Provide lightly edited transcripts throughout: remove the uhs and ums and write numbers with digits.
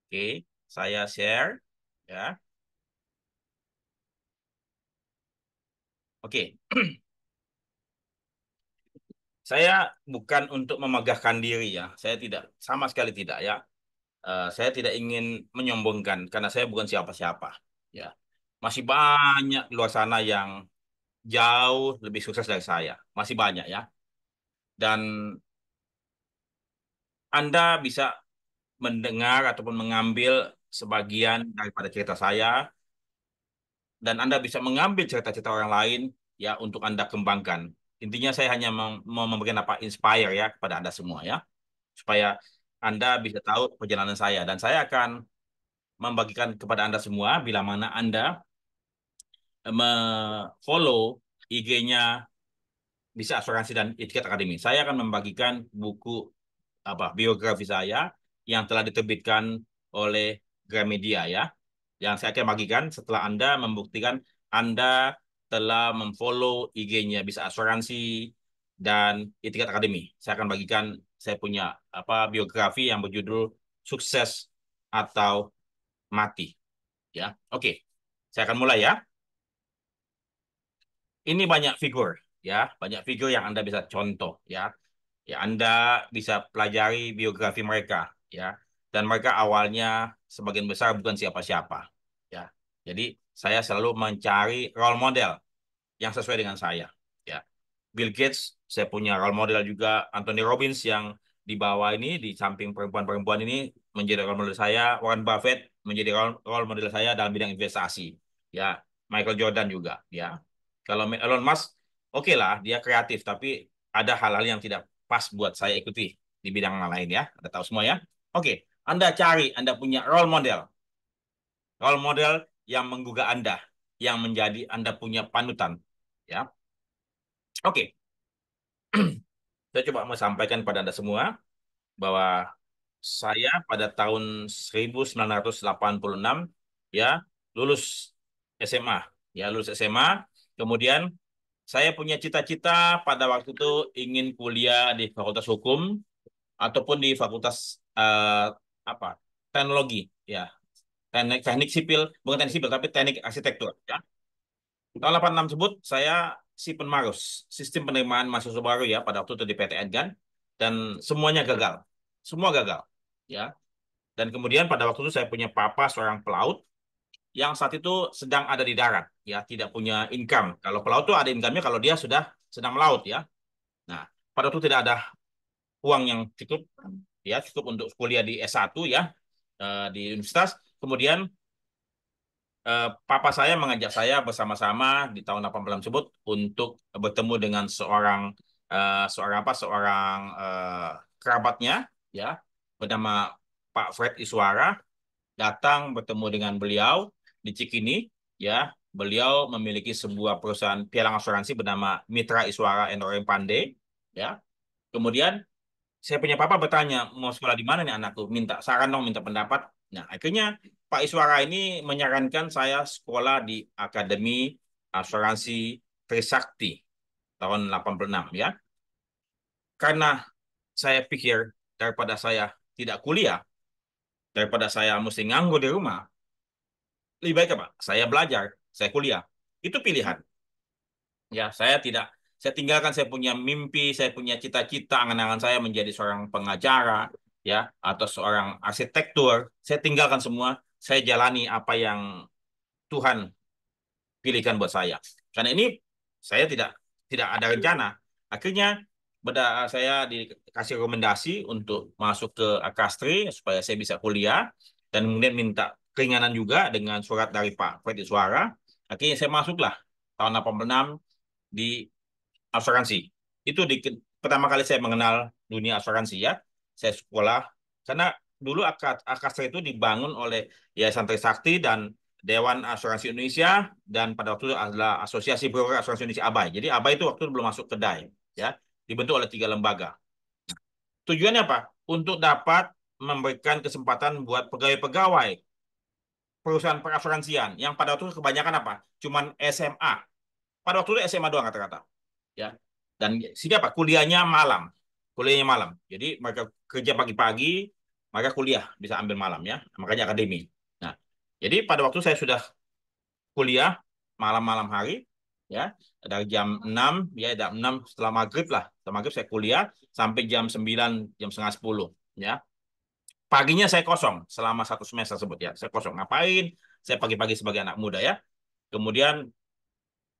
Oke, saya share ya. Oke, saya bukan untuk memegahkan diri ya. Saya tidak sama sekali tidak ya. Saya tidak ingin menyombongkan karena saya bukan siapa-siapa ya. Masih banyak di luar sana yang jauh lebih sukses dari saya. Masih banyak ya. Dan Anda bisa mendengar ataupun mengambil sebagian daripada cerita saya dan Anda bisa mengambil cerita-cerita orang lain ya untuk Anda kembangkan. Intinya saya hanya mau memberikan apa inspire ya kepada Anda semua ya, supaya Anda bisa tahu perjalanan saya dan saya akan membagikan kepada Anda semua bila mana Anda follow IG-nya Bisa Asuransi dan Etiket Akademi. Saya akan membagikan buku biografi saya yang telah diterbitkan oleh Gramedia ya. Yang saya akan bagikan setelah Anda membuktikan Anda telah memfollow IG-nya Bisa Asuransi dan Etiket Akademi. Saya akan bagikan saya punya biografi yang berjudul Sukses atau Mati ya. Oke. Saya akan mulai ya. Ini banyak figur ya, banyak figur yang Anda bisa contoh ya. Ya, Anda bisa pelajari biografi mereka ya. Dan mereka awalnya sebagian besar bukan siapa-siapa ya. Jadi saya selalu mencari role model yang sesuai dengan saya ya. Bill Gates saya punya role model juga, Anthony Robbins yang di bawah ini di samping perempuan-perempuan ini menjadi role model saya, Warren Buffett menjadi role model saya dalam bidang investasi ya, Michael Jordan juga ya. Kalau Elon Musk oke lah dia kreatif tapi ada hal-hal yang tidak pas buat saya ikuti di bidang lain ya. Anda tahu semua ya. Oke, Anda cari Anda punya role model yang menggugah Anda, yang menjadi Anda punya panutan ya. Oke, saya coba mau sampaikan pada Anda semua bahwa saya pada tahun 1986 ya lulus SMA ya lulus SMA. Kemudian saya punya cita-cita pada waktu itu ingin kuliah di Fakultas Hukum ataupun di Fakultas apa teknologi ya, teknik teknik sipil, bukan teknik sipil tapi teknik arsitektur ya. Tahun 86 tersebut saya si penerus sistem penerimaan mahasiswa baru ya pada waktu itu di PTN kan, dan semuanya gagal, semua gagal ya. Dan kemudian pada waktu itu saya punya papa seorang pelaut yang saat itu sedang ada di darat ya, tidak punya income. Kalau pelaut tuh ada income-nya kalau dia sudah sedang melaut ya. Nah, pada waktu itu tidak ada uang yang cukup ya, cukup untuk kuliah di S1 ya, di universitas. Kemudian papa saya mengajak saya bersama-sama di tahun 86 tersebut untuk bertemu dengan seorang kerabatnya ya, bernama Pak Fred Iswara, datang bertemu dengan beliau di Cikini ya. Beliau memiliki sebuah perusahaan pialang asuransi bernama Mitra Iswara Endoreng Pandey ya. Kemudian saya punya papa bertanya, mau sekolah di mana nih anakku? Minta saran dong, minta pendapat. Nah, akhirnya Pak Iswara ini menyarankan saya sekolah di Akademi Asuransi Trisakti tahun 86 ya. Karena saya pikir daripada saya tidak kuliah, daripada saya mesti nganggur di rumah, lebih baik apa? Saya belajar, saya kuliah. Itu pilihan. Ya, saya tinggalkan saya punya mimpi, saya punya cita-cita, angan-angan saya menjadi seorang pengacara, ya, atau seorang arsitektur. Saya tinggalkan semua, saya jalani apa yang Tuhan pilihkan buat saya. Karena ini saya tidak ada rencana. Akhirnya saya dikasih rekomendasi untuk masuk ke Akastri supaya saya bisa kuliah dan kemudian minta keringanan juga dengan surat dari Pak Freddy Suara. Akhirnya saya masuklah tahun 86 di asuransi. Itu pertama kali saya mengenal dunia asuransi ya. Saya sekolah karena dulu Akastra itu dibangun oleh Yayasan Trisakti dan Dewan Asuransi Indonesia dan pada waktu itu adalah Asosiasi Broker Asuransi Indonesia ABAI. Jadi ABAI itu waktu itu belum masuk kedai ya. Dibentuk oleh 3 lembaga. Tujuannya apa? Untuk dapat memberikan kesempatan buat pegawai-pegawai perusahaan perasuransian yang pada waktu itu kebanyakan apa? Cuman SMA. Pada waktu itu SMA doang kata-kata ya. Dan sehingga apa? Kuliahnya malam. Jadi mereka kerja pagi-pagi, maka kuliah bisa ambil malam ya, makanya akademi. Nah, jadi pada waktu saya sudah kuliah malam-malam hari ya, dari jam 6 ya, jam 6 setelah maghrib lah, setelah maghrib saya kuliah sampai jam 9, jam 9:30 ya. Paginya saya kosong selama 1 semester tersebut ya, saya kosong ngapain, saya pagi-pagi sebagai anak muda ya. Kemudian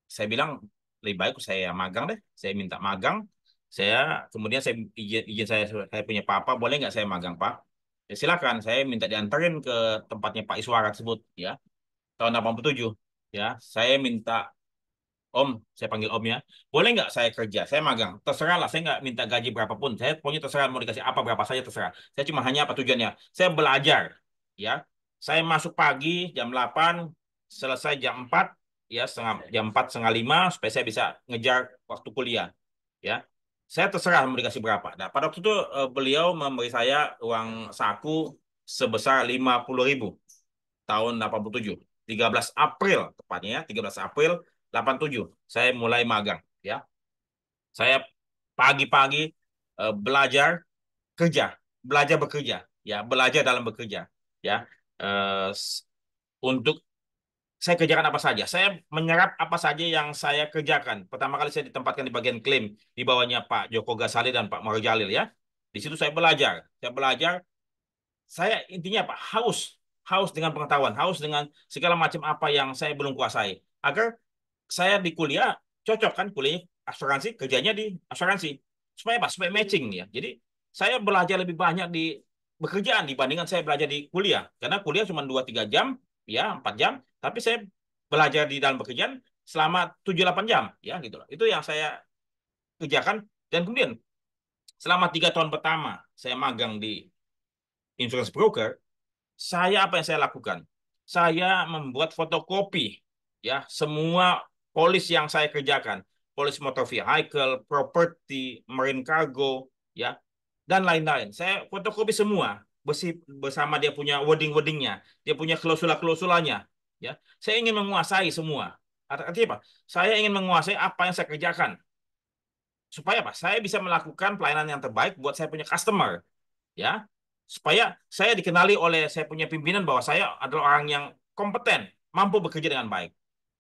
saya bilang lebih baik saya magang deh, saya minta magang. Saya kemudian saya izin saya punya papa, boleh nggak saya magang Pak? Ya, silakan, saya minta diantarin ke tempatnya Pak Iswara tersebut ya, tahun 87 ya. Saya minta, Om, saya panggil Om ya. Boleh nggak saya kerja? Saya magang. Terserah lah, saya nggak minta gaji berapapun. Saya pokoknya terserah mau dikasih apa berapa saja terserah. Saya cuma hanya apa tujuannya? Saya belajar, ya. Saya masuk pagi jam 8, selesai jam 4, ya jam 4 setengah 5 supaya saya bisa ngejar waktu kuliah, ya. Saya terserah mau dikasih berapa. Nah, pada waktu itu beliau memberi saya uang saku sebesar 50.000 tahun 87, 13 April tepatnya ya, 13 April 87 saya mulai magang ya. Saya pagi-pagi belajar kerja, belajar bekerja ya, belajar dalam bekerja ya. Eh, untuk saya kerjakan apa saja, saya menyerap apa saja yang saya kerjakan. Pertama kali saya ditempatkan di bagian klaim di bawahnya Pak Joko Gasali dan Pak Maro Jalil ya. Di situ saya belajar, saya intinya apa? Haus, haus dengan pengetahuan, haus dengan segala macam apa yang saya belum kuasai. Agar saya di kuliah cocok kan, kuliahnya asuransi, kerjanya di asuransi. Supaya apa? Supaya matching ya. Jadi saya belajar lebih banyak di pekerjaan dibandingkan saya belajar di kuliah. Karena kuliah cuma 2-3 jam, ya 4 jam, tapi saya belajar di dalam pekerjaan selama 7-8 jam, ya gitu loh. Itu yang saya kerjakan. Dan kemudian selama 3 tahun pertama saya magang di insurance broker, apa yang saya lakukan? Saya membuat fotokopi ya semua polis yang saya kerjakan, polis motor vehicle, property, marine cargo, ya dan lain-lain. Saya fotokopi semua bersama dia punya wording-wordingnya, dia punya klausula-klausulanya, ya. Saya ingin menguasai semua. Artinya apa? Saya ingin menguasai apa yang saya kerjakan supaya apa? Saya bisa melakukan pelayanan yang terbaik buat saya punya customer, ya, supaya saya dikenali oleh saya punya pimpinan bahwa saya adalah orang yang kompeten, mampu bekerja dengan baik.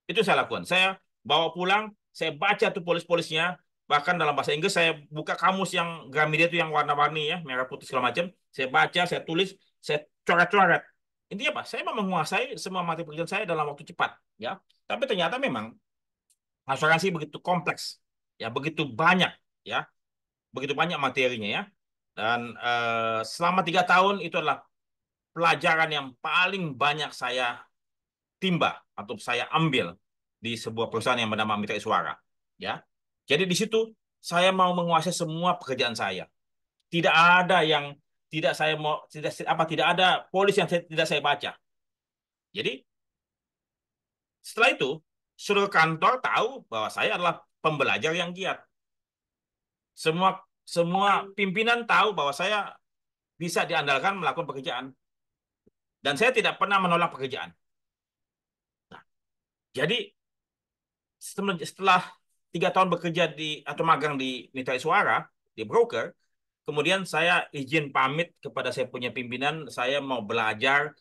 Itu saya lakukan. Saya bawa pulang, saya baca tuh polis-polisnya, bahkan dalam bahasa Inggris saya buka kamus yang Gramedia itu yang warna-warni ya, merah putih segala macam. Saya baca, saya tulis, saya coret-coret. Intinya apa? Saya mau menguasai semua materi pekerjaan saya dalam waktu cepat, ya. Tapi ternyata memang asuransi begitu kompleks, ya, begitu banyak, ya, begitu banyak materinya ya. Dan selama 3 tahun itu adalah pelajaran yang paling banyak saya timba atau saya ambil di sebuah perusahaan yang bernama Mitra Iswara. Ya, jadi di situ saya mau menguasai semua pekerjaan saya. Tidak ada yang tidak saya mau, tidak ada polis yang tidak saya baca. Jadi setelah itu seluruh kantor tahu bahwa saya adalah pembelajar yang giat. Semua semua pimpinan tahu bahwa saya bisa diandalkan melakukan pekerjaan dan saya tidak pernah menolak pekerjaan. Nah, jadi setelah 3 tahun bekerja di atau magang di Mitra Suara di broker, kemudian saya izin pamit kepada saya punya pimpinan, saya mau belajar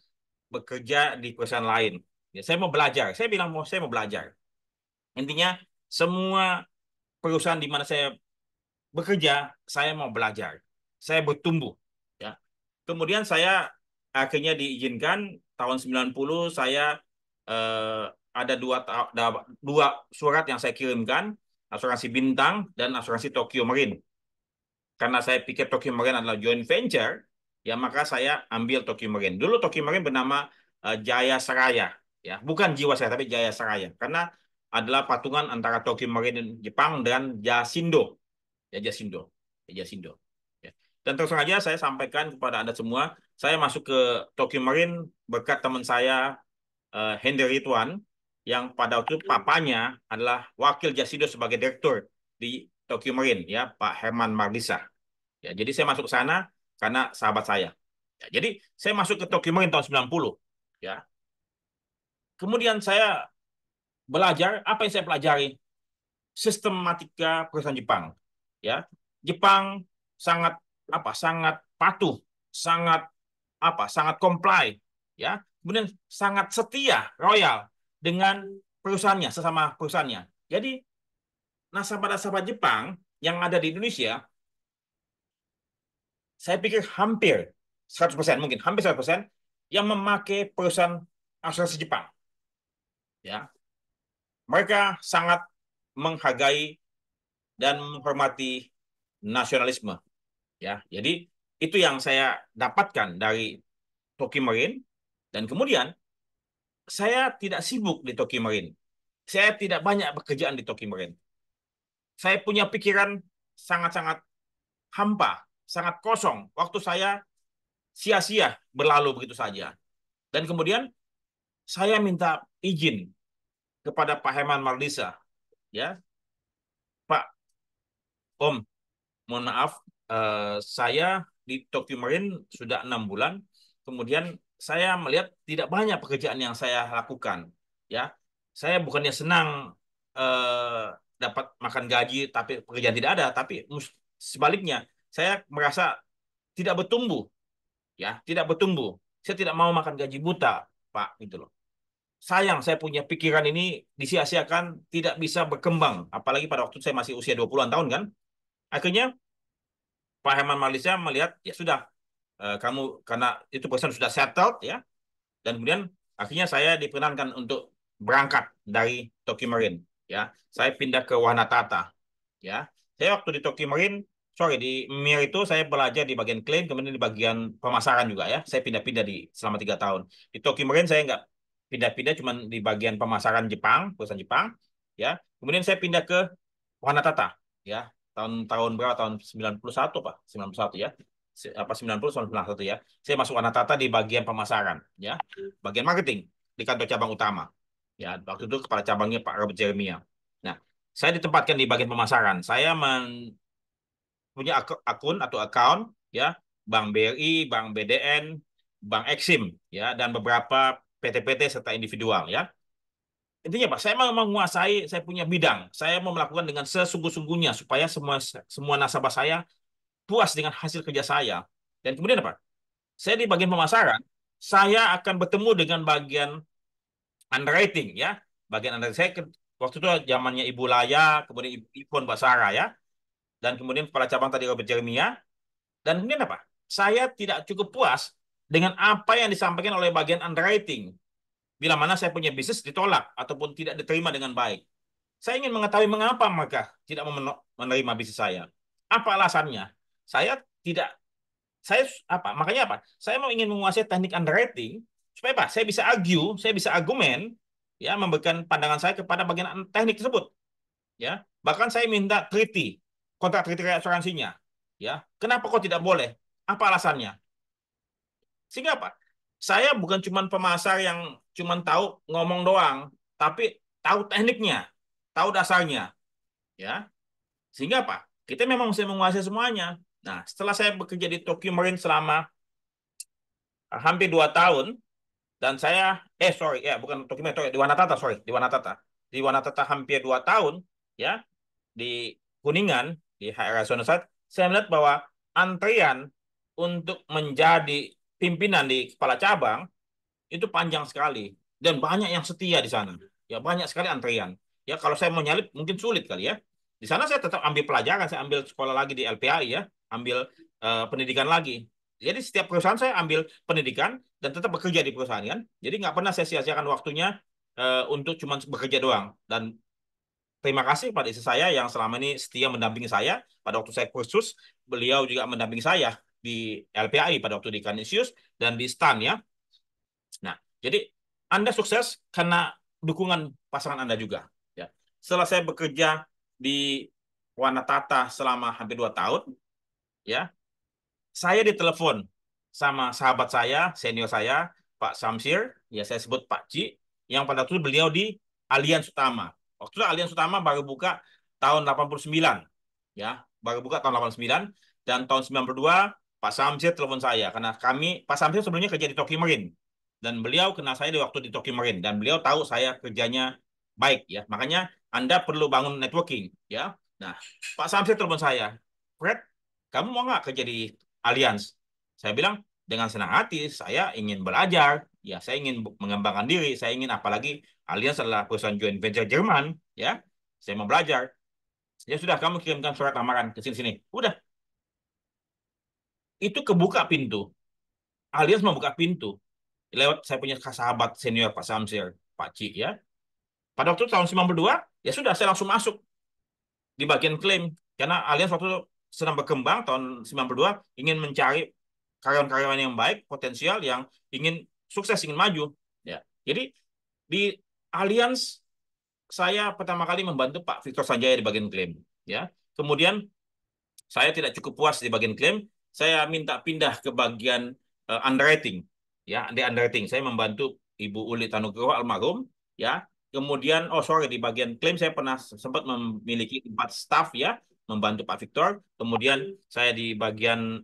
bekerja di perusahaan lain. Ya, saya mau belajar. Saya bilang saya mau belajar. Intinya semua perusahaan di mana saya bekerja, saya mau belajar. Saya bertumbuh. Ya. Kemudian saya akhirnya diizinkan tahun 90 saya eh, ada dua surat yang saya kirimkan, asuransi Bintang dan asuransi Tokyo Marine. Karena saya pikir Tokyo Marine adalah joint venture, ya maka saya ambil Tokyo Marine. Dulu Tokyo Marine bernama Jaya Seraya, ya bukan Jiwasraya tapi Jaya Seraya, karena adalah patungan antara Tokyo Marine Jepang dan Jasindo, ya Jasindo, ya Jasindo. Ya. Dan terus saja saya sampaikan kepada Anda semua, saya masuk ke Tokyo Marine berkat teman saya Henry Ridwan yang pada waktu itu papanya adalah wakil Jasindo sebagai direktur di Tokyo Marine, ya Pak Herman Mardisa. Ya, jadi saya masuk ke sana karena sahabat saya. Ya, jadi saya masuk ke Tokyo Marine tahun 90. Ya. Kemudian saya belajar, apa yang saya pelajari? Sistematika perusahaan Jepang. Ya. Jepang sangat sangat patuh, sangat sangat comply, ya, kemudian sangat setia, royal dengan perusahaannya, sesama perusahaannya. Jadi nasabah-nasabah Jepang yang ada di Indonesia, saya pikir hampir 100%, mungkin hampir 100% yang memakai perusahaan asuransi Jepang. Ya, mereka sangat menghargai dan menghormati nasionalisme. Ya, jadi itu yang saya dapatkan dari Tokio Marine. Dan kemudian saya tidak sibuk di Tokio Marine. Saya tidak banyak pekerjaan di Tokio Marine. Saya punya pikiran sangat-sangat hampa, sangat kosong. Waktu saya sia-sia berlalu begitu saja. Dan kemudian saya minta izin kepada Pak Herman Mardisa, ya, Pak Om, mohon maaf, saya di Tokyo Marine sudah 6 bulan. Kemudian saya melihat tidak banyak pekerjaan yang saya lakukan. Ya, saya bukannya senang dapat makan gaji, tapi pekerjaan tidak ada. Tapi sebaliknya, saya merasa tidak bertumbuh. Ya, tidak bertumbuh. Saya tidak mau makan gaji buta, Pak, gitu loh. Sayang, saya punya pikiran ini disia-siakan, tidak bisa berkembang. Apalagi pada waktu saya masih usia 20-an tahun kan. Akhirnya Pak Herman Malaysia melihat ya sudah, kamu karena itu perusahaan sudah settled ya, dan kemudian akhirnya saya diperkenankan untuk berangkat dari Tokyo Marine ya. Saya pindah ke Wanatata ya. Saya waktu di Tokyo Marine, sorry, di Mir itu saya belajar di bagian klaim, kemudian di bagian pemasaran juga ya. Saya pindah-pindah di selama 3 tahun. Di Tokyo Marine saya nggak pindah-pindah, cuman di bagian pemasaran Jepang, perusahaan Jepang ya. Kemudian saya pindah ke Wanatata ya. Tahun-tahun berapa? Tahun 91 Pak, 91 ya. Apa 90 91 ya. Saya masuk Wanatata di bagian pemasaran ya. Bagian marketing di kantor cabang utama. Ya, waktu itu kepala cabangnya Pak Robert Jeremia. Nah, saya ditempatkan di bagian pemasaran. Saya punya akun atau account ya, Bank BRI, Bank BDN, Bank Exim ya, dan beberapa PT-PT serta individual ya. Intinya Pak, saya mau menguasai, saya punya bidang. Saya mau melakukan dengan sesungguh-sungguhnya supaya semua semua nasabah saya puas dengan hasil kerja saya. Dan kemudian apa? Saya di bagian pemasaran, saya akan bertemu dengan bagian underwriting ya. Bagian underwriting saya waktu itu zamannya Ibu Laya, kemudian Ibu Ipon Basara ya, dan kemudian kepala cabang tadi Robert Jeremia. Dan kemudian apa? Saya tidak cukup puas dengan apa yang disampaikan oleh bagian underwriting. Bila mana saya punya bisnis ditolak ataupun tidak diterima dengan baik. Saya ingin mengetahui mengapa mereka tidak menerima bisnis saya. Apa alasannya? Saya tidak, saya apa? Makanya apa? Saya mau ingin menguasai teknik underwriting supaya apa? Saya bisa argue, saya bisa argumen, ya, memberikan pandangan saya kepada bagian teknik tersebut, ya. Bahkan saya minta treaty, kontrak treaty asuransinya, ya. Kenapa kok tidak boleh? Apa alasannya? Sehingga apa? Saya bukan cuma pemasar yang cuma tahu ngomong doang, tapi tahu tekniknya, tahu dasarnya, ya. Sehingga apa? Kita memang mesti menguasai semuanya. Nah, setelah saya bekerja di Tokyo Marine selama hampir 2 tahun, dan saya, sorry, ya, bukan Tokyo Marine, di Wanatata, sorry, di Wanatata. Di Wanatata hampir 2 tahun, ya, di Kuningan, di HR Sonosat, saya melihat bahwa antrian untuk menjadi pimpinan di kepala cabang itu panjang sekali dan banyak yang setia di sana. Ya banyak sekali antrian. Ya kalau saya mau nyalip mungkin sulit kali ya. Di sana saya tetap ambil pelajaran, saya ambil sekolah lagi di LPAI ya, ambil pendidikan lagi. Jadi setiap perusahaan saya ambil pendidikan dan tetap bekerja di perusahaan kan. Jadi nggak pernah saya sia-siakan waktunya untuk cuma bekerja doang. Dan terima kasih pada istri saya yang selama ini setia mendampingi saya. Pada waktu saya kursus, beliau juga mendampingi saya di LPAI pada waktu di Kanisius dan di STAN ya. Nah, jadi Anda sukses karena dukungan pasangan Anda juga. Ya. Setelah saya bekerja di Wanatata selama hampir 2 tahun, ya, saya ditelepon sama sahabat saya, senior saya, Pak Samsir, ya saya sebut Pak Ci, yang pada waktu itu beliau di Allianz Utama. Waktu itu Allianz Utama baru buka tahun 89, ya, baru buka tahun 89, dan tahun 92 Pak Samsir telepon saya karena Pak Samsir sebelumnya kerja di Tokyo Marine dan beliau kenal saya di waktu di Tokyo Marine dan beliau tahu saya kerjanya baik ya. Makanya Anda perlu bangun networking ya. Nah, Pak Samsir telepon saya, Fred, kamu mau nggak kerja di Allianz? Saya bilang, dengan senang hati saya ingin belajar, ya saya ingin mengembangkan diri, saya ingin apalagi Allianz adalah perusahaan joint venture Jerman, ya saya mau belajar. Ya sudah, kamu kirimkan surat lamaran ke sini-sini. Udah, itu kebuka pintu. Allianz membuka pintu lewat saya punya sahabat senior Pak Samsir, Pak Ci, ya. Pada waktu tahun 92, ya sudah saya langsung masuk di bagian klaim karena Allianz waktu itu sedang berkembang tahun 92 ingin mencari karyawan-karyawan yang baik, potensial yang ingin sukses, ingin maju, ya. Jadi di Allianz saya pertama kali membantu Pak Victor Sanjaya di bagian klaim, ya. Kemudian saya tidak cukup puas di bagian klaim, saya minta pindah ke bagian underwriting, ya, di underwriting saya membantu Ibu Uli Tanugroho almarhum, ya. Kemudian oh sorry, di bagian klaim saya pernah sempat memiliki 4 staff, ya, membantu Pak Victor. Kemudian saya di bagian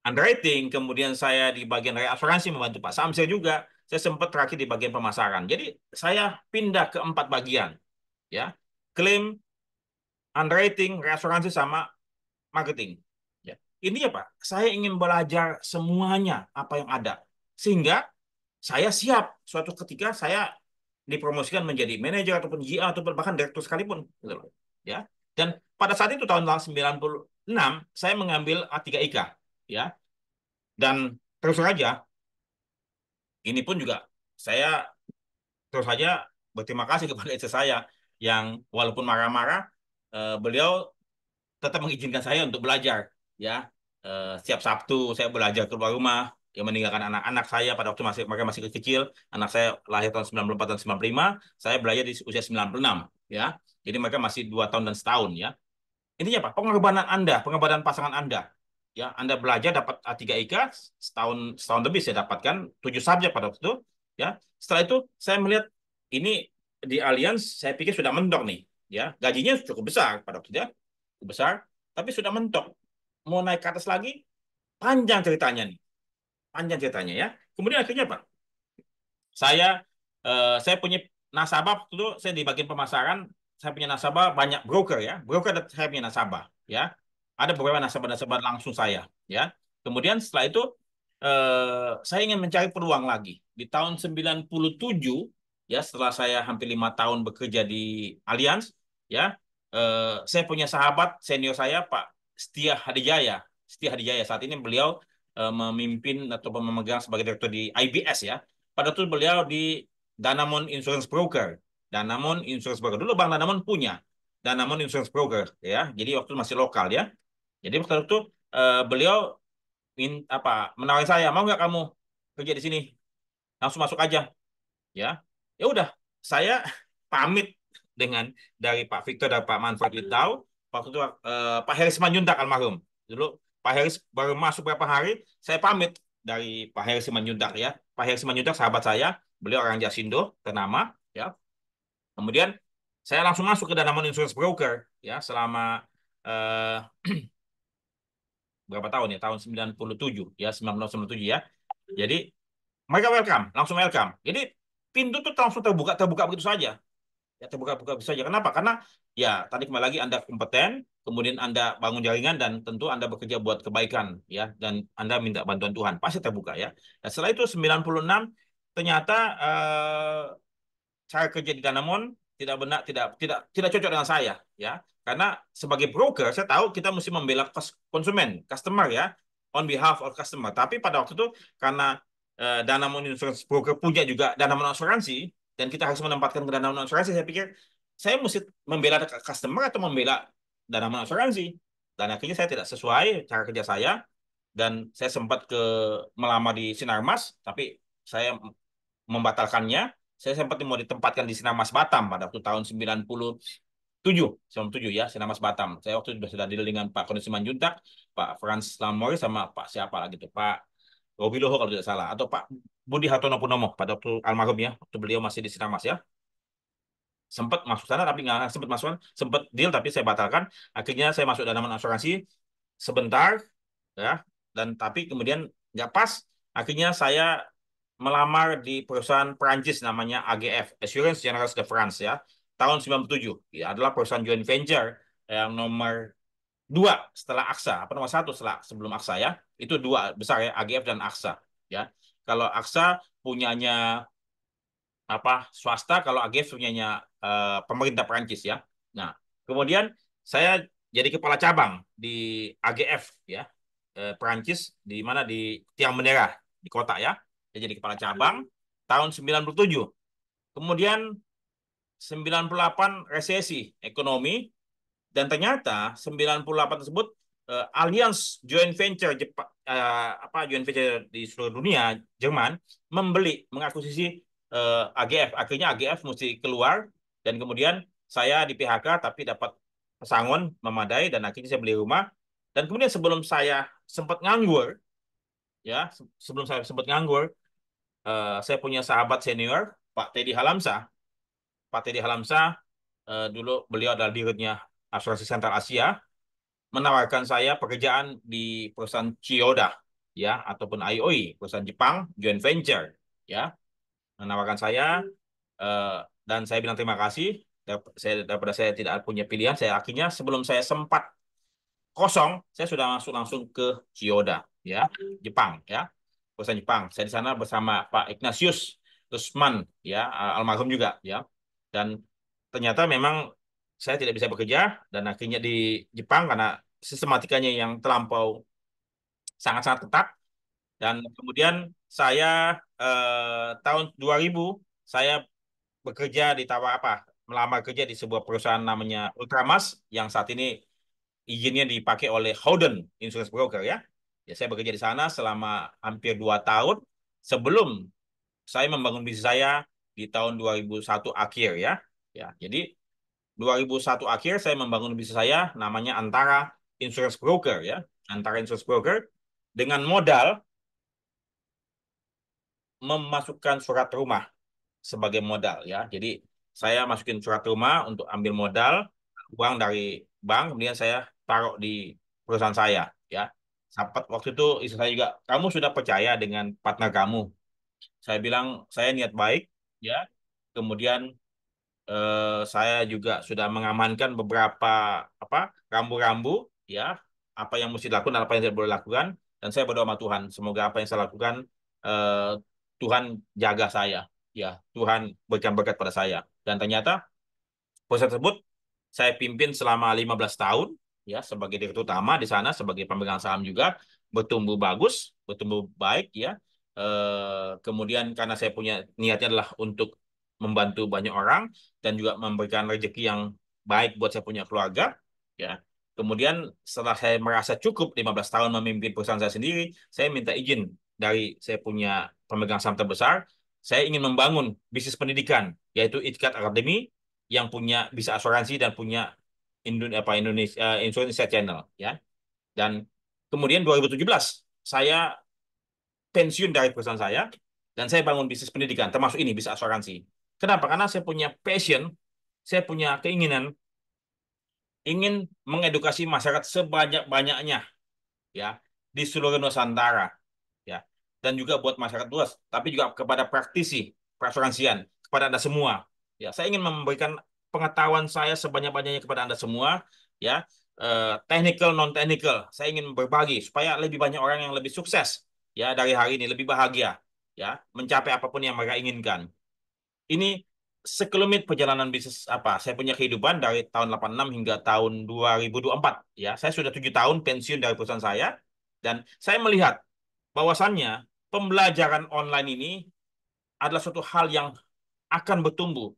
underwriting, kemudian saya di bagian reasuransi membantu Pak Samsir juga. Saya sempat terakhir di bagian pemasaran. Jadi saya pindah ke 4 bagian, ya, klaim, underwriting, reasuransi sama marketing. Ya. Ini ya Pak, saya ingin belajar semuanya apa yang ada. Sehingga saya siap suatu ketika saya dipromosikan menjadi manajer ataupun GA ataupun bahkan direktur sekalipun. Gitu loh. Ya. Dan pada saat itu tahun 96 saya mengambil A3IK. Ya. Dan terus saja, ini pun juga saya terus saja berterima kasih kepada istri saya yang walaupun marah-marah, beliau tetap mengizinkan saya untuk belajar, ya. Setiap Sabtu saya belajar keluar rumah, yang meninggalkan anak-anak saya pada waktu mereka masih kecil. Anak saya lahir tahun 94 dan 95, saya belajar di usia 96, ya. Jadi mereka masih 2 tahun dan setahun, ya. Intinya Pak, pengorbanan Anda, pengorbanan pasangan Anda, ya. Anda belajar dapat A3IK setahun setahun lebih saya dapatkan 7 subjek pada waktu itu, ya. Setelah itu saya melihat ini di Allianz, saya pikir sudah mentok nih, ya. Gajinya cukup besar pada waktu itu, ya, besar, tapi sudah mentok. Mau naik ke atas lagi, panjang ceritanya nih, panjang ceritanya, ya. Kemudian akhirnya Pak, saya saya punya nasabah waktu itu, saya di bagian pemasaran, saya punya nasabah banyak broker, ya. Broker saya punya nasabah, ya. Ada beberapa nasabah-nasabah langsung saya, ya. Kemudian setelah itu saya ingin mencari peluang lagi. Di tahun 97, ya, setelah saya hampir 5 tahun bekerja di Allianz, ya, saya punya sahabat senior saya Pak Setia Hadijaya. Setia Hadijaya saat ini beliau memimpin atau memegang sebagai direktur di IBS, ya. Pada itu beliau di Danamon Insurance Broker. Danamon Insurance Broker. Dulu Bang Danamon punya Danamon Insurance Broker, ya. Jadi waktu itu masih lokal, ya. Jadi waktu itu beliau menawarin saya, mau nggak kamu kerja di sini? Langsung masuk aja, ya. Ya udah, saya pamit dengan dari Pak Victor dan Pak Manfred Lintau. Waktu itu Pak Heris Simanjuntak almarhum. Dulu Pak Heris baru masuk beberapa hari, saya pamit dari Pak Heris Simanjuntak, ya. Pak Heris Simanjuntak sahabat saya, beliau orang Jasindo ternama, ya. Kemudian saya langsung masuk ke Danamon Insurance Broker, ya, selama eh, berapa tahun, ya? Tahun 97, ya, 1997, ya. Jadi mereka welcome, langsung welcome. Jadi pintu tuh langsung terbuka, terbuka begitu saja. Ya, terbuka-buka begitu saja. Kenapa? Karena ya tadi kembali lagi Anda kompeten, kemudian Anda bangun jaringan dan tentu Anda bekerja buat kebaikan, ya, dan Anda minta bantuan Tuhan, pasti terbuka, ya. Dan setelah itu 96 ternyata cara kerja di Danamon tidak benar, tidak cocok dengan saya, ya. Karena sebagai broker saya tahu kita mesti membela konsumen, customer, ya, on behalf of customer. Tapi pada waktu itu karena Danamon Insurance Broker punya juga Danamon Asuransi dan kita harus menempatkan ke Danamon Asuransi, saya pikir saya mesti membela customer atau membela Danamon Asuransi. Dan akhirnya saya tidak sesuai cara kerja saya dan saya sempat melamar di Sinarmas, tapi saya membatalkannya. Saya sempat mau ditempatkan di Sinarmas Batam pada waktu tahun 97, ya, Sinarmas Batam. Saya waktu itu sudah deal dengan Pak Kondisi Manjuntak, Pak Frans Lamori, sama Pak siapa lagi tuh, Pak Robi Loho kalau tidak salah, atau Pak Budi Hartono Punomo pada waktu almarhum, ya, waktu beliau masih di Sinarmas, ya. Sempat masuk sana tapi nggak sempat masuk, sempat deal tapi saya batalkan. Akhirnya saya masuk dalam asuransi sebentar, ya, dan tapi kemudian nggak pas. Akhirnya saya melamar di perusahaan Prancis namanya AGF, Assurance Generale de France, ya, tahun 97. Ya, adalah perusahaan joint venture yang nomor 2 setelah AXA, apa nomor 1 setelah sebelum AXA, ya. Itu dua besar, ya, AGF dan AXA. ya. Kalau AXA punyanya apa swasta, kalau AGF punyanya pemerintah Perancis ya. Nah, kemudian saya jadi kepala cabang di AGF ya, Perancis di mana di Tiang Bendera di kota ya. Saya jadi kepala cabang tahun 97. Kemudian 98 resesi ekonomi, dan ternyata 98 tersebut Allianz Joint Venture Jepang, apa joint venture di seluruh dunia Jerman mengakuisisi AGF. Akhirnya AGF mesti keluar, dan kemudian saya di PHK tapi dapat pesangon memadai, dan akhirnya saya beli rumah. Dan kemudian sebelum saya sempat nganggur ya, sebelum saya sempat nganggur, saya punya sahabat senior Pak Teddy Halamsa. Pak Teddy Halamsa dulu beliau adalah dirutnya Asuransi Sentral Asia, menawarkan saya pekerjaan di perusahaan Chiyoda ya, ataupun IOI, perusahaan Jepang joint venture ya, menawarkan saya, dan saya bilang terima kasih. Daripada saya tidak punya pilihan, saya akhirnya sebelum saya sempat kosong, saya sudah masuk langsung ke Chiyoda ya, Jepang ya, perusahaan Jepang. Saya di sana bersama Pak Ignatius Usman ya, almarhum juga ya. Dan ternyata memang saya tidak bisa bekerja, dan akhirnya di Jepang karena sistematikanya yang terlampau sangat-sangat ketat. Dan kemudian saya tahun 2000 saya bekerja di Tawa apa, melamar kerja di sebuah perusahaan namanya Ultramas yang saat ini izinnya dipakai oleh Howden Insurance Broker ya. Ya, saya bekerja di sana selama hampir 2 tahun sebelum saya membangun bisnis saya di tahun 2001 akhir ya. Ya, jadi 2001 akhir saya membangun bisnis saya namanya Antara Insurance Broker ya. Antara Insurance Broker dengan modal memasukkan surat rumah sebagai modal ya. Jadi saya masukin surat rumah untuk ambil modal uang dari bank, kemudian saya taruh di perusahaan saya ya. Sampai waktu itu istri saya juga, kamu sudah percaya dengan partner kamu? Saya bilang saya niat baik ya. Kemudian saya juga sudah mengamankan beberapa apa rambu-rambu ya, apa yang mesti dilakukan dan apa yang tidak boleh lakukan, dan saya berdoa sama Tuhan semoga apa yang saya lakukan eh, Tuhan jaga saya ya, Tuhan berikan berkat pada saya. Dan ternyata perusahaan tersebut saya pimpin selama 15 tahun ya, sebagai direktur utama di sana, sebagai pemegang saham juga, bertumbuh bagus, bertumbuh baik ya. Kemudian karena saya punya niatnya adalah untuk membantu banyak orang dan juga memberikan rezeki yang baik buat saya punya keluarga ya. Kemudian setelah saya merasa cukup 15 tahun memimpin perusahaan saya sendiri, saya minta izin dari saya punya pemegang saham terbesar, saya ingin membangun bisnis pendidikan yaitu Itikad Academy yang punya bisa asuransi dan punya Indonesia Indonesia Channel ya. Dan kemudian 2017 saya pensiun dari perusahaan saya dan saya bangun bisnis pendidikan termasuk ini bisa asuransi. Kenapa? Karena saya punya passion, saya punya keinginan ingin mengedukasi masyarakat sebanyak-banyaknya ya di seluruh Nusantara ya, dan juga buat masyarakat luas, tapi juga kepada praktisi perasuransian, kepada Anda semua ya. Saya ingin memberikan pengetahuan saya sebanyak-banyaknya kepada Anda semua ya, technical non technical. Saya ingin berbagi supaya lebih banyak orang yang lebih sukses ya dari hari ini, lebih bahagia ya, mencapai apapun yang mereka inginkan. Ini sekelumit perjalanan bisnis apa saya punya kehidupan dari tahun 86 hingga tahun 2024 ya. Saya sudah 7 tahun pensiun dari perusahaan saya, dan saya melihat bahwasannya pembelajaran online ini adalah suatu hal yang akan bertumbuh.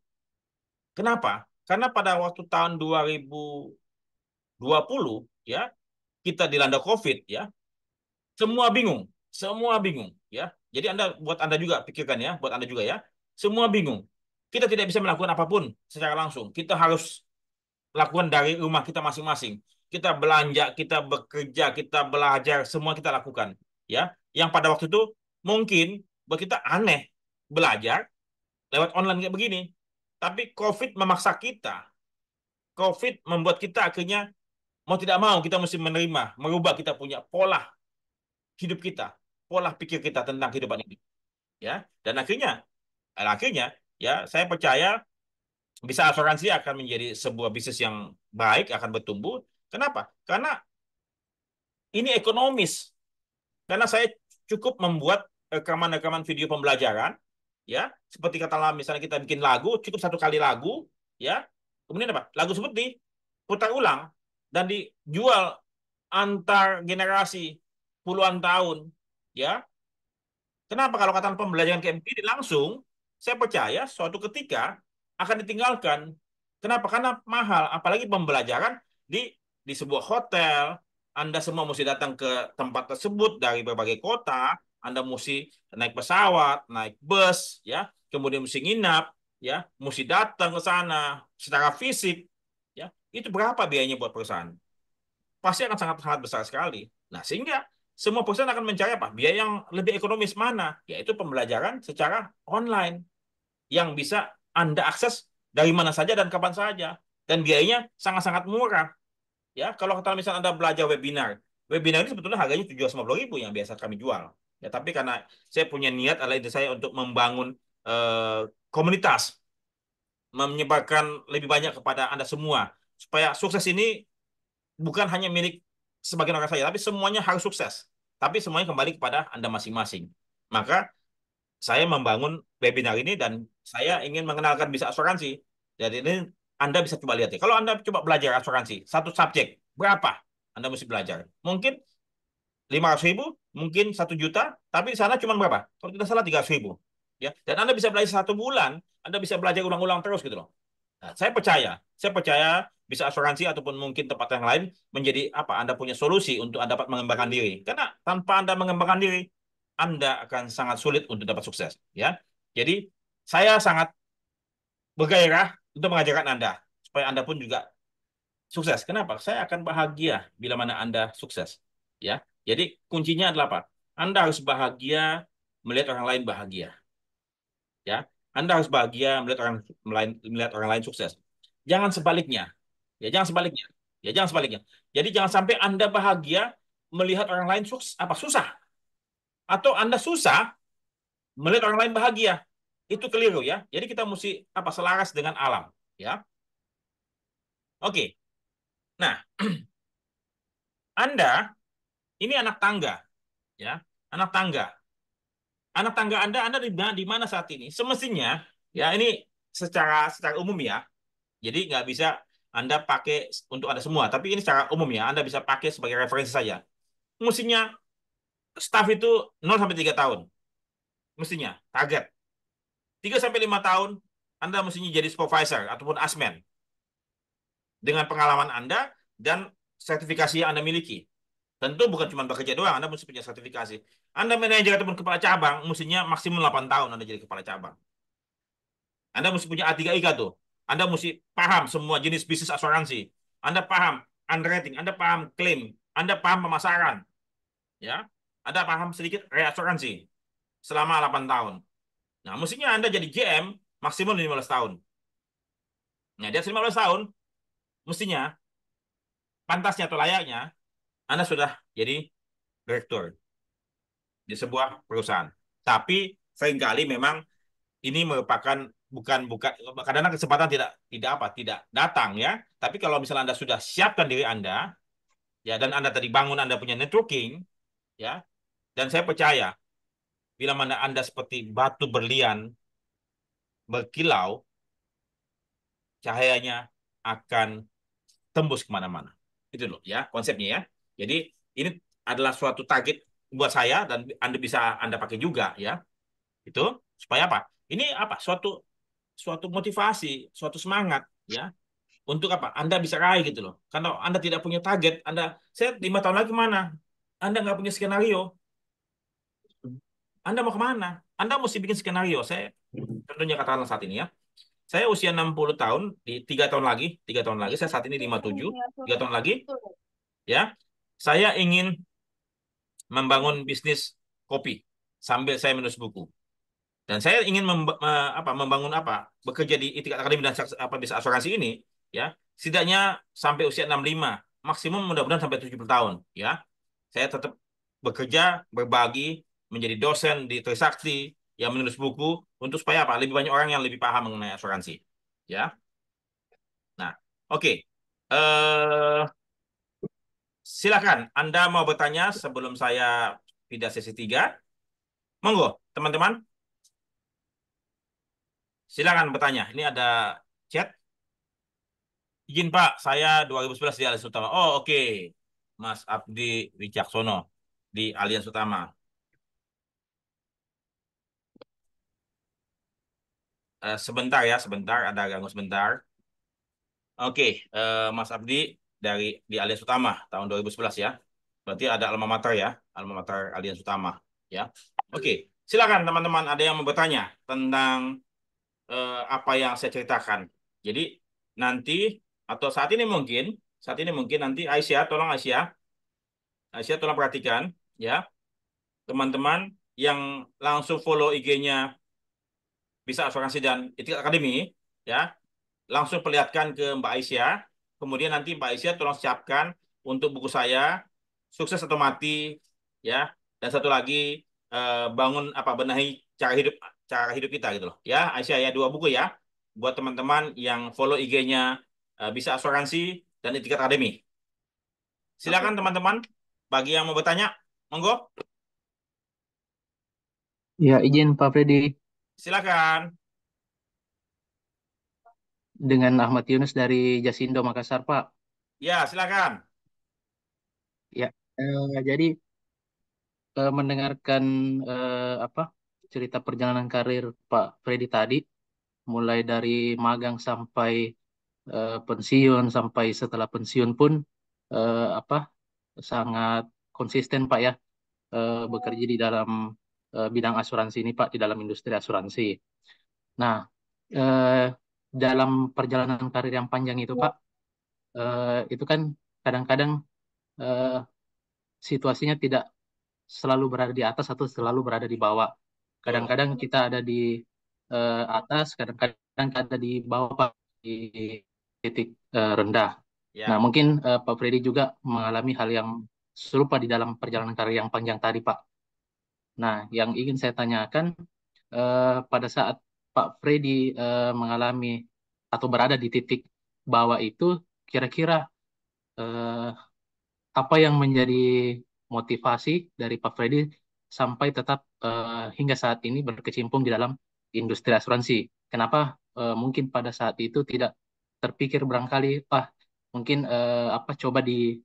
Kenapa? Karena pada waktu tahun 2020 ya, kita dilanda COVID ya, semua bingung, semua bingung ya. Jadi buat Anda juga pikirkan ya, buat Anda juga ya. Semua bingung. Kita tidak bisa melakukan apapun secara langsung. Kita harus lakukan dari rumah kita masing-masing. Kita belanja, kita bekerja, kita belajar, semua kita lakukan. Ya, yang pada waktu itu mungkin buat kita aneh belajar lewat online kayak begini. Tapi COVID memaksa kita. COVID membuat kita akhirnya mau tidak mau kita mesti menerima, merubah kita punya pola hidup kita, pola pikir kita tentang kehidupan ini. Ya, dan akhirnya ya saya percaya bisa asuransi akan menjadi sebuah bisnis yang baik, akan bertumbuh. Kenapa? Karena ini ekonomis. Karena saya cukup membuat rekaman-rekaman video pembelajaran, ya, seperti katakanlah misalnya kita bikin lagu, cukup satu kali lagu, ya, kemudian apa? Lagu seperti putar ulang dan dijual antar generasi puluhan tahun, ya. Kenapa kalau kata pembelajaran kayak begini langsung, saya percaya suatu ketika akan ditinggalkan. Kenapa? Karena mahal, apalagi pembelajaran di sebuah hotel. Anda semua mesti datang ke tempat tersebut dari berbagai kota. Anda mesti naik pesawat, naik bus, ya, kemudian mesti nginap, ya, mesti datang ke sana secara fisik, ya. Itu berapa biayanya buat perusahaan? Pasti akan sangat-sangat besar sekali. Nah, sehingga semua perusahaan akan mencari apa? Biaya yang lebih ekonomis mana? Yaitu pembelajaran secara online yang bisa Anda akses dari mana saja dan kapan saja. Dan biayanya sangat-sangat murah. Ya, kalau kita misalnya Anda belajar webinar, webinar ini sebetulnya harganya 750.000 yang biasa kami jual. Ya, tapi karena saya punya niat adalah ide saya untuk membangun komunitas, menyebarkan lebih banyak kepada Anda semua supaya sukses ini bukan hanya milik sebagian orang saja, tapi semuanya harus sukses. Tapi semuanya kembali kepada Anda masing-masing. Maka saya membangun webinar ini dan saya ingin mengenalkan bisnis asuransi. Jadi ini Anda bisa coba lihat ya. Kalau Anda coba belajar asuransi, satu subjek, berapa Anda mesti belajar? Mungkin 500.000, mungkin 1 juta, tapi di sana cuma berapa? Kalau tidak salah 300.000. Ya, dan Anda bisa belajar 1 bulan, Anda bisa belajar ulang-ulang terus gitu loh. Nah, saya percaya bisa asuransi ataupun mungkin tempat yang lain menjadi apa? Anda punya solusi untuk Anda dapat mengembangkan diri. Karena tanpa Anda mengembangkan diri, Anda akan sangat sulit untuk dapat sukses, ya. Jadi, saya sangat bergairah untuk mengajarkan Anda supaya Anda pun juga sukses. Kenapa? Saya akan bahagia bila mana Anda sukses, ya. Jadi, kuncinya adalah apa? Anda harus bahagia melihat orang lain bahagia, ya. Anda harus bahagia melihat orang lain sukses. Jangan sebaliknya. Ya, jangan sebaliknya. Ya, jangan sebaliknya. Jadi jangan sampai Anda bahagia melihat orang lain susah atau Anda susah melihat orang lain bahagia. Itu keliru ya. Jadi kita mesti selaras dengan alam, ya. Oke. Nah, Anda ini anak tangga, ya. Anak tangga. Anak tangga Anda di mana saat ini? Semestinya ya ini secara umum ya. Jadi nggak bisa Anda pakai untuk Anda semua, tapi ini secara umum ya, Anda bisa pakai sebagai referensi saja. Mestinya staff itu 0 sampai 3 tahun. Mestinya, target. 3 sampai 5 tahun, Anda mestinya jadi supervisor ataupun asmen. Dengan pengalaman Anda dan sertifikasi yang Anda miliki. Tentu bukan cuma bekerja doang, Anda mesti punya sertifikasi. Anda manajer ataupun kepala cabang, mestinya maksimum 8 tahun Anda jadi kepala cabang. Anda mesti punya A3 IK tuh. Anda mesti paham semua jenis bisnis asuransi. Anda paham underwriting, Anda paham klaim, Anda paham pemasaran, ya. Anda paham sedikit reasuransi selama 8 tahun. Nah, mestinya Anda jadi GM maksimum 15 tahun. Nah, di atas 15 tahun, mestinya, pantasnya atau layaknya, Anda sudah jadi direktur di sebuah perusahaan. Tapi seringkali memang ini merupakan bukan bukan kadang kesempatan tidak datang ya. Tapi kalau misalnya Anda sudah siapkan diri Anda ya dan Anda tadi bangun Anda punya networking ya dan saya percaya bila mana Anda seperti batu berlian berkilau cahayanya akan tembus kemana-mana. Itu loh ya konsepnya ya. Jadi ini adalah suatu target buat saya dan Anda pakai juga ya. Itu supaya apa? Ini apa? Suatu suatu motivasi, suatu semangat ya untuk apa? Anda bisa raih gitu loh. Kalau Anda tidak punya target, saya 5 tahun lagi mana? Anda nggak punya skenario, Anda mau kemana? Anda mesti bikin skenario. Saya contohnya katakanlah saat ini ya. Saya usia 60 tahun di 3 tahun lagi, saya saat ini 57, 3 tahun lagi ya. Saya ingin membangun bisnis kopi sambil saya menulis buku. Dan saya ingin membangun bekerja di Itikat Akademi dan bisa asuransi ini ya, setidaknya sampai usia 65, maksimum mudah-mudahan sampai 70 tahun ya. Saya tetap bekerja, berbagi, menjadi dosen di Trisakti, yang menulis buku untuk supaya lebih banyak orang yang lebih paham mengenai asuransi ya. Nah, oke. Silakan Anda mau bertanya sebelum saya pindah sesi 3. Monggo, teman-teman, silakan bertanya. Ini ada chat. Izin Pak, saya 2011 di Aliansi Utama. Oh, oke. Mas Abdi Wicaksono di Aliansi Utama. Sebentar ya, sebentar. Ada ganggu sebentar. Oke, Mas Abdi di Aliansi Utama tahun 2011 ya. Berarti ada alma mater ya, alma mater Aliansi Utama ya. Oke, silakan teman-teman ada yang mau bertanya tentang apa yang saya ceritakan. Jadi nanti atau saat ini mungkin nanti Aisyah, tolong Aisyah, Aisyah tolong perhatikan ya, teman-teman yang langsung follow IG-nya Bisa Asuransi dan Etika Akademi ya, langsung perlihatkan ke Mbak Aisyah. Kemudian nanti Mbak Aisyah tolong siapkan untuk buku saya Sukses atau Mati ya. Dan satu lagi bangun apa benahi cara hidup kita gitu loh. Ya, Aisyah ya dua buku ya buat teman-teman yang follow IG-nya Bisa Asuransi dan Etika Akademi. Silakan teman-teman bagi yang mau bertanya, monggo. Ya, izin Pak Freddy Silakan. dengan Ahmad Yunus dari Jasindo Makassar, Pak. Ya, silakan. Ya, jadi mendengarkan apa cerita perjalanan karir Pak Freddy tadi, mulai dari magang sampai pensiun, sampai setelah pensiun pun apa sangat konsisten Pak ya, bekerja di dalam bidang asuransi ini Pak, di dalam industri asuransi. Nah, eh, dalam perjalanan karir yang panjang itu Pak, itu kan kadang-kadang eh, situasinya tidak selalu berada di atas atau selalu berada di bawah. Betul. Kadang-kadang kita ada di atas, kadang-kadang ada di bawah Pak, di titik rendah. Nah, Ya, mungkin Pak Freddy juga mengalami hal yang serupa di dalam perjalanan karir yang panjang tadi, Pak. Nah, yang ingin saya tanyakan, pada saat Pak Freddy mengalami atau berada di titik bawah itu, kira-kira eh, apa yang menjadi motivasi dari Pak Freddy sampai tetap hingga saat ini berkecimpung di dalam industri asuransi? Kenapa mungkin pada saat itu tidak terpikir barangkali, mungkin apa coba di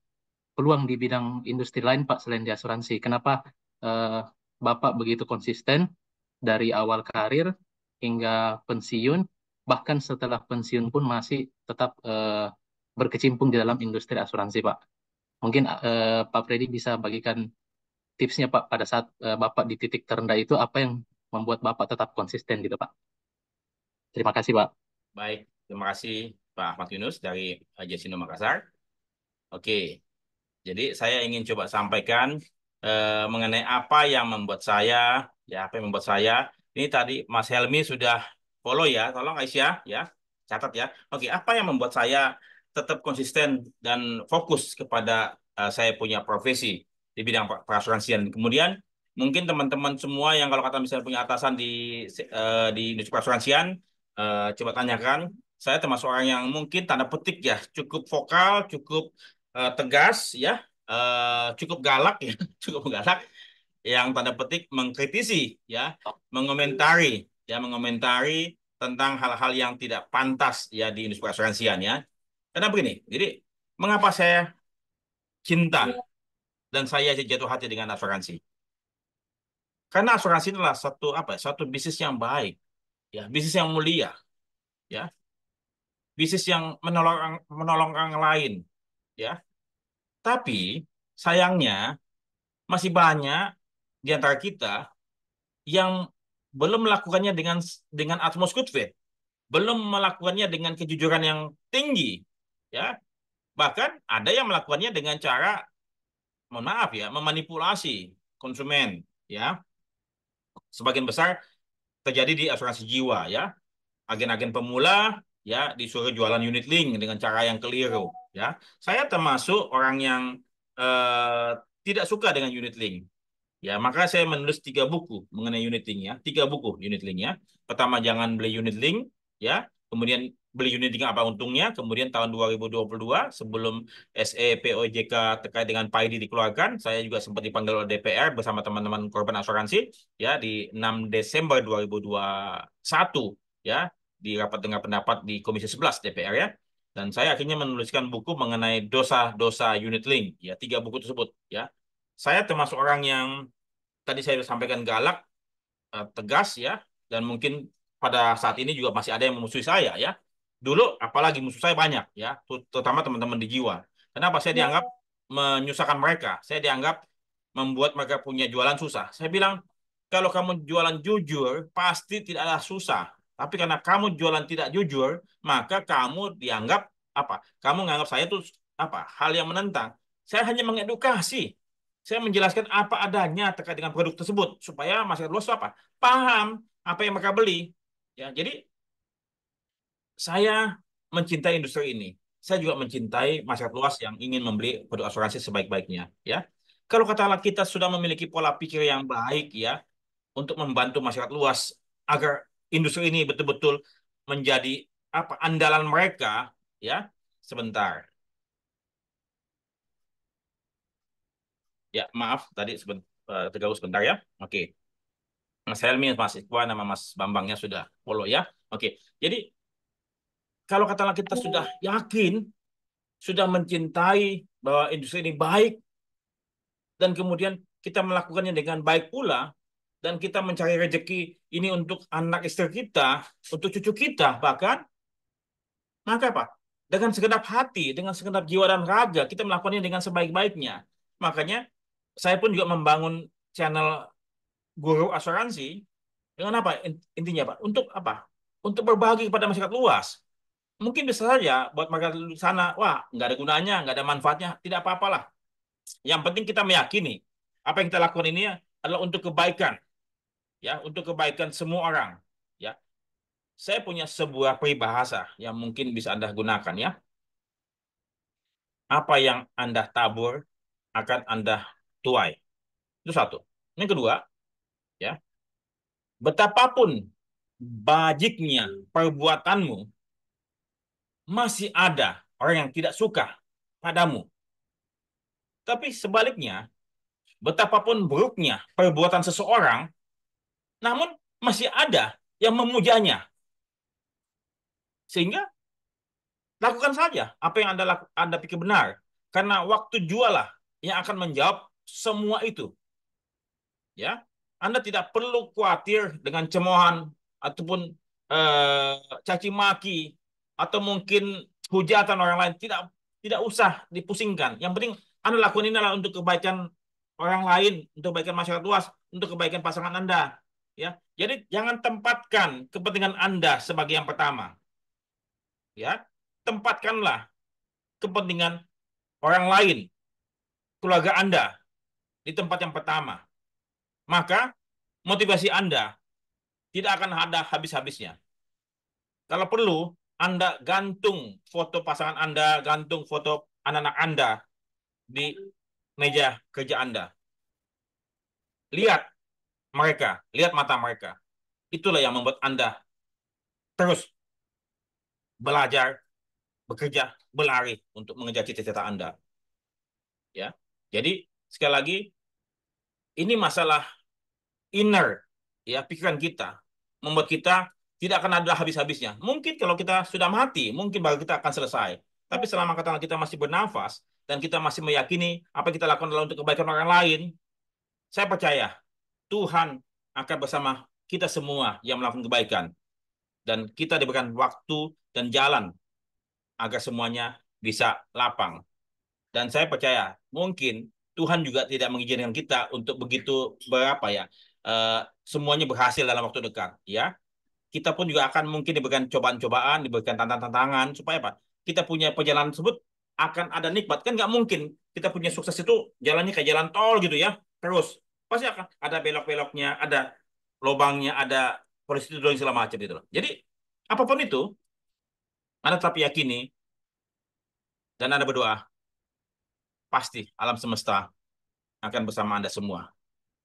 peluang di bidang industri lain Pak selain di asuransi? Kenapa eh, Bapak begitu konsisten dari awal karir hingga pensiun, bahkan setelah pensiun pun masih tetap berkecimpung di dalam industri asuransi, Pak? Mungkin Pak Freddy bisa bagikan tipsnya Pak pada saat Bapak di titik terendah itu apa yang membuat Bapak tetap konsisten gitu Pak. Terima kasih Pak. baik. Terima kasih Pak Ahmad Yunus dari Jasindo Makassar. Oke, jadi saya ingin coba sampaikan mengenai apa yang membuat saya, ya apa yang membuat saya. Ini tadi Mas Helmi sudah follow ya, tolong Aisyah ya, catat ya. Oke, apa yang membuat saya tetap konsisten dan fokus kepada saya punya profesi di bidang perasuransian. Kemudian mungkin teman-teman semua yang kalau kata misalnya punya atasan di industri perasuransian, coba tanyakan. Saya termasuk orang yang mungkin tanda petik ya, cukup vokal, cukup tegas ya, cukup galak ya, cukup galak yang tanda petik mengkritisi ya, mengomentari mengomentari tentang hal-hal yang tidak pantas ya di industri asuransian ya. Karena begini, jadi mengapa saya cinta dan saya jatuh hati dengan asuransi? Karena asuransi adalah satu apa ya, satu bisnis yang baik ya, bisnis yang mulia ya, bisnis yang menolong orang lain ya. Tapi sayangnya masih banyak di antara kita yang belum melakukannya dengan utmost good faith, belum melakukannya dengan kejujuran yang tinggi, ya. Bahkan ada yang melakukannya dengan cara, mohon maaf ya, memanipulasi konsumen, ya. Sebagian besar terjadi di asuransi jiwa, ya. Agen-agen pemula, ya, disuruh jualan unit link dengan cara yang keliru, ya. Saya termasuk orang yang eh, tidak suka dengan unit link. Ya, maka saya menulis 3 buku mengenai unit link ya. 3 buku unit link ya. Pertama, jangan beli unit link ya. kemudian beli unit dengan apa untungnya, kemudian tahun 2022 sebelum SEPOJK terkait dengan PAID dikeluarkan, saya juga sempat dipanggil oleh DPR bersama teman-teman korban asuransi ya di 6 Desember 2021 ya di rapat dengar pendapat di Komisi 11 DPR ya. Dan saya akhirnya menuliskan buku mengenai dosa-dosa unit link ya, 3 buku tersebut ya. Saya termasuk orang yang tadi saya sampaikan galak, tegas ya, dan mungkin pada saat ini juga masih ada yang memusuhi saya ya. Dulu apalagi musuh saya banyak ya, terutama teman-teman di Jiwa. Kenapa saya dianggap menyusahkan mereka? Saya dianggap membuat mereka punya jualan susah. Saya bilang, kalau kamu jualan jujur, pasti tidak ada susah. Tapi karena kamu jualan tidak jujur, maka kamu dianggap apa? Kamu menganggap saya itu apa? Hal yang menentang. Saya hanya mengedukasi. Saya menjelaskan apa adanya terkait dengan produk tersebut supaya masyarakat luas apa? Paham apa yang mereka beli. Ya, jadi saya mencintai industri ini. Saya juga mencintai masyarakat luas yang ingin membeli produk asuransi sebaik-baiknya. Ya, kalau katakanlah kita sudah memiliki pola pikir yang baik ya untuk membantu masyarakat luas agar industri ini betul-betul menjadi apa andalan mereka. Ya, sebentar. Ya, maaf tadi terganggu sebentar ya. Oke. Mas Helmi, Mas Iqbal, nama Mas Bambangnya sudah follow ya. Oke, jadi kalau katakanlah kita sudah yakin, sudah mencintai bahwa industri ini baik, dan kemudian kita melakukannya dengan baik pula, dan kita mencari rezeki ini untuk anak istri kita, untuk cucu kita, bahkan, maka apa? Dengan segenap hati, dengan segenap jiwa dan raga, kita melakukannya dengan sebaik-baiknya. Makanya, saya pun juga membangun channel Guru Asuransi, dengan apa intinya Pak? Untuk apa? Untuk berbagi kepada masyarakat luas. Mungkin bisa saja buat mereka di sana, wah nggak ada gunanya, nggak ada manfaatnya, tidak apa-apalah. Yang penting kita meyakini apa yang kita lakukan ini adalah untuk kebaikan, ya, untuk kebaikan semua orang. Ya, saya punya sebuah peribahasa yang mungkin bisa Anda gunakan ya. Apa yang Anda tabur akan Anda tuai. Itu satu. Yang kedua, ya, betapapun bajiknya perbuatanmu, masih ada orang yang tidak suka padamu. Tapi sebaliknya, betapapun buruknya perbuatan seseorang, namun masih ada yang memujanya. Sehingga lakukan saja apa yang Anda pikir benar. Karena waktu jualah yang akan menjawab semua itu. Ya, Anda tidak perlu khawatir dengan cemoohan ataupun eh, caci maki atau mungkin hujatan orang lain. Tidak usah dipusingkan. Yang penting Anda lakukan ini adalah untuk kebaikan orang lain, untuk kebaikan masyarakat luas, untuk kebaikan pasangan Anda. Ya, jadi jangan tempatkan kepentingan Anda sebagai yang pertama. Ya, tempatkanlah kepentingan orang lain, keluarga Anda di tempat yang pertama. Maka motivasi Anda tidak akan ada habis-habisnya. Kalau perlu, Anda gantung foto pasangan Anda, gantung foto anak-anak Anda di meja kerja Anda. Lihat mereka, lihat mata mereka. Itulah yang membuat Anda terus belajar, bekerja, berlari untuk mengejar cita-cita Anda. Ya, jadi sekali lagi ini masalah inner, ya pikiran kita membuat kita tidak akan ada habis-habisnya. Mungkin kalau kita sudah mati, mungkin baru kita akan selesai. Tapi selama katakan kita masih bernafas dan kita masih meyakini apa yang kita lakukan adalah untuk kebaikan orang lain, saya percaya Tuhan akan bersama kita semua yang melakukan kebaikan dan kita diberikan waktu dan jalan agar semuanya bisa lapang. Dan saya percaya mungkin Tuhan juga tidak mengizinkan kita untuk begitu berapa ya semuanya berhasil dalam waktu dekat ya. Kita pun juga akan mungkin diberikan cobaan-cobaan, diberikan tantangan-tantangan supaya apa? Kita punya perjalanan tersebut akan ada nikmat. Kan nggak mungkin kita punya sukses itu jalannya kayak jalan tol gitu ya. Terus pasti akan ada belok-beloknya, ada lubangnya, ada polisi itu segala macam gitu loh. Jadi apapun itu, Anda tetap yakini dan Anda berdoa, pasti alam semesta akan bersama Anda semua.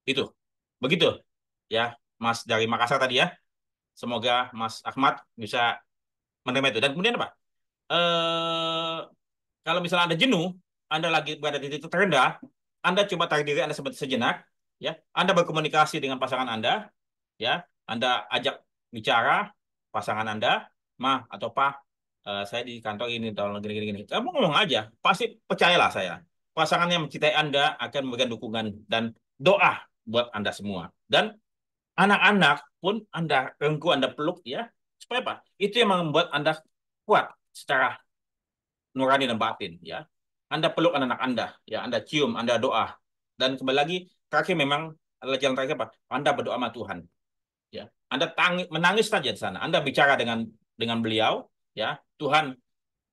Itu. Begitu ya, Mas dari Makassar tadi ya. Semoga Mas Ahmad bisa menerima itu. Dan kemudian apa? Kalau misalnya Anda jenuh, Anda lagi berada di titik terendah, Anda coba tarik diri Anda sejenak, ya. Anda berkomunikasi dengan pasangan Anda, ya. Anda ajak bicara pasangan Anda, "Ma atau Pa, saya di kantor ini tahun gini gini gini." Kamu ngomong aja, pasti percayalah saya. Pasangan yang mencintai Anda akan memberikan dukungan dan doa buat Anda semua. Dan anak-anak pun Anda rengkuh, Anda peluk, ya. Supaya apa? Itu yang membuat Anda kuat secara nurani dan batin, ya. Anda peluk anak-anak Anda, ya. Anda cium, Anda doa. Dan kembali lagi, terakhir memang adalah jalan terakhir apa? Anda berdoa sama Tuhan, ya. Anda menangis saja di sana. Anda bicara dengan beliau, ya. Tuhan,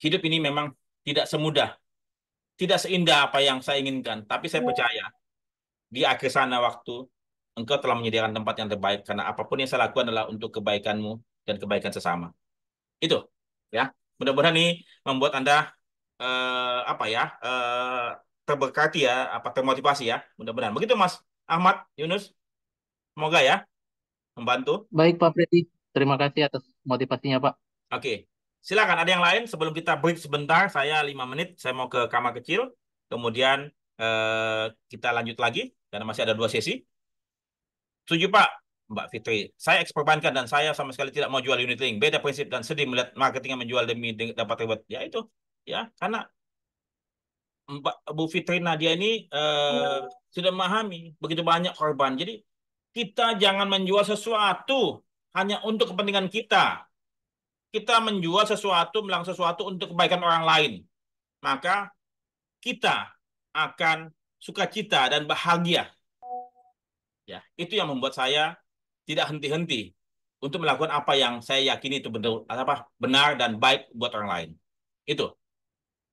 hidup ini memang tidak semudah, tidak seindah apa yang saya inginkan, tapi saya percaya di akhir sana waktu Engkau telah menyediakan tempat yang terbaik karena apapun yang saya lakukan adalah untuk kebaikanmu dan kebaikan sesama. Itu, ya. Mudah-mudahan ini membuat Anda apa ya, terberkati ya, apa termotivasi ya. Mudah-mudahan. Begitu Mas Ahmad Yunus, semoga ya membantu. Baik Pak Freddy, terima kasih atas motivasinya Pak. Oke, silakan ada yang lain sebelum kita break sebentar. Saya 5 menit, saya mau ke kamar kecil. Kemudian kita lanjut lagi karena masih ada 2 sesi. Setuju Pak, Mbak Fitri. Saya ekspor perbankan dan saya sama sekali tidak mau jual unit link. Beda prinsip dan sedih melihat marketing yang menjual demi dapat reward. Ya itu, ya karena Mbak Bu Fitri Nadia ini sudah memahami begitu banyak korban. Jadi kita jangan menjual sesuatu hanya untuk kepentingan kita. Kita menjual sesuatu, melakukan sesuatu untuk kebaikan orang lain. Maka kita akan sukacita dan bahagia. Ya, itu yang membuat saya tidak henti-henti untuk melakukan apa yang saya yakini itu benar, apa, benar dan baik buat orang lain. Itu.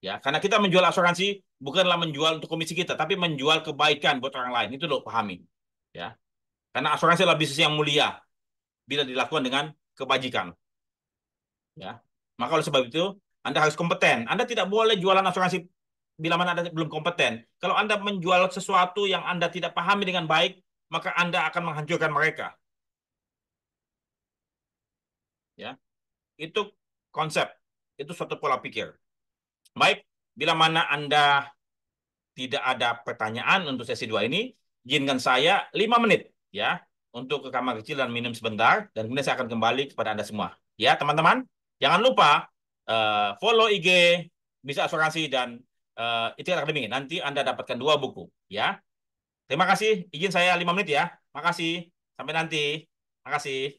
Ya, karena kita menjual asuransi bukanlah menjual untuk komisi kita, tapi menjual kebaikan buat orang lain. Itu loh, pahami. Ya, karena asuransi adalah bisnis yang mulia bila dilakukan dengan kebajikan. Ya, maka oleh sebab itu Anda harus kompeten. Anda tidak boleh jualan asuransi bila mana Anda belum kompeten. Kalau Anda menjual sesuatu yang Anda tidak pahami dengan baik, maka Anda akan menghancurkan mereka. Ya, itu konsep, itu suatu pola pikir. Baik, bila mana Anda tidak ada pertanyaan untuk sesi 2 ini, izinkan saya 5 menit ya untuk ke kamar kecil dan minum sebentar dan kemudian saya akan kembali kepada Anda semua. Ya, teman-teman, jangan lupa follow IG Bisa Asuransi dan Ikhtiar Akademi. Nanti Anda dapatkan 2 buku, ya. Terima kasih, izin saya 5 menit ya. Makasih. Sampai nanti. Makasih.